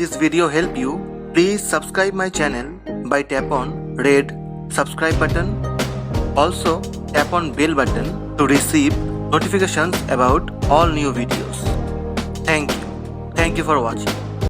this video help you, please subscribe my channel by tap on red subscribe button. Also tap on bell button to receive notifications about all new videos. Thank you for watching.